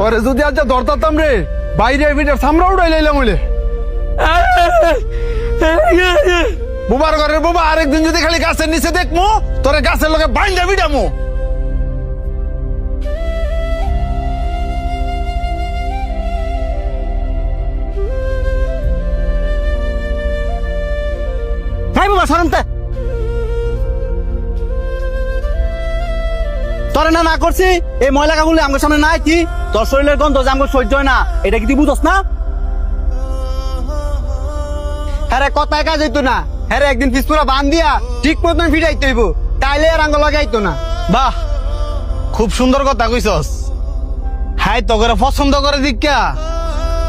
ওরে যদি আজ ধরতাম রে বাইরে ভিটার সামরা উড়াই লাইলাম হইলে বুবার ঘরের বাবা আরেকদিন যদি খালি গাছের নিচে দেখমু তোরে গাছের লগে বাইন্দা বিডামু। ভাই বাবা সরন্তে তোরে না করছি এই ময়লা কাগুলি আমার সামনে নাই কি তোর শরীরের গন্ধ যে আমার সহ্য হয় না এটা কি তুই বুঝস না? হ্যাঁ কথায় কাজ হইতো না, হ্যাঁ একদিন পিসপুরা বান দিয়া ঠিক মতন ফিরাইতে হইব, তাইলে আর আঙ্গ লাগাইতো না। বাহ, খুব সুন্দর কথা কইছস। হাই তোকে পছন্দ করে দিকা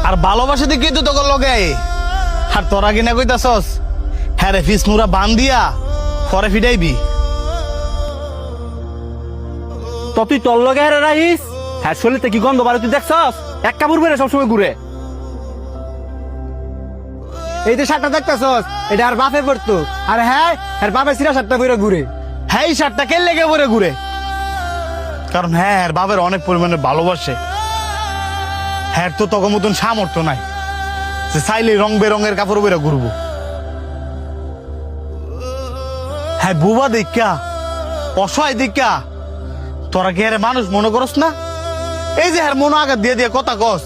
আর ভালোবাসা দিকে তো তোকে লগে আর তোরা কিনা কইতাছস হ্যাঁ রে ফিস মুরা বান দিয়া পরে ফিটাইবি। তো তুই তোর লগে হারে রাইস, হ্যাঁ শরীরতে কি গন্ধ বাড়ি তুই দেখছস? এক কাপড় বেড়ে সবসময় ঘুরে। এই যে শার্টটা দেখতেছস এটা আর বাপে পড়তো, আর হ্যাঁ আর বাপে সিরা শার্টটা পরে ঘুরে। হ্যাঁ এই শার্টটা কে লেগে পরে ঘুরে? কারণ হ্যাঁ আর বাবার অনেক পরিমাণে ভালোবাসে। হ্যাঁ তো তখন মতন সামর্থ্য নাই যে চাইলে রং বেরঙের কাপড় পরে ঘুরবো। হ্যাঁ বুবা দেখা অসহায় দেখা তোরা কি আরে মানুষ মনে করস না? এই যে হ্যাঁ মনে আঘাত দিয়ে দিয়ে কথা কস,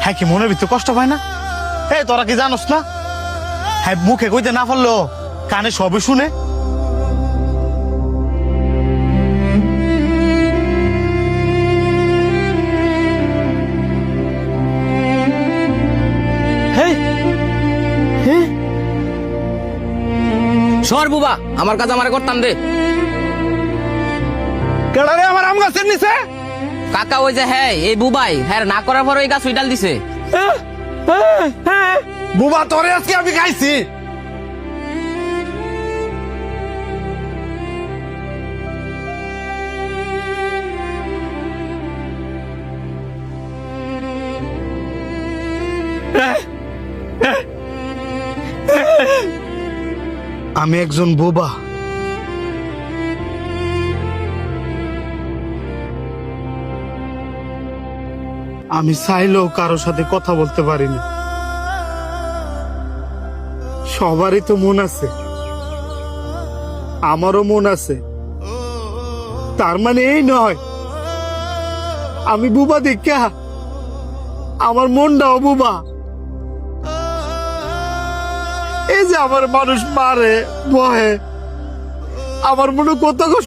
হ্যাঁ কি মনের ভিতরে কষ্ট পায় না? এই তোরা কি জানোস না হ্যাঁ মুখে কইতে না পারলো কানে সবই শুনে। সর বুবা, আমার কাজ আমারে করতাম দে। কেডা রে আমার আম গাছের নিচে? কাকা ওই যে হ্যাঁ এই বুবাই হ্যাঁ না করার পর ওই গাছ উইটাল দিছে। বুবা তোরে আজকে আমি খাইছি। আমি একজন বোবা। আমি চাইলেও কারোর সাথে কথা বলতে পারি না। সবারই তো মন আছে, আমারও মন আছে। তার মানে এই নয় আমি বুবা দেখা আমার মনটাও বুবা। এই যে আমার মানুষ মারে বহে, আমার মনে কত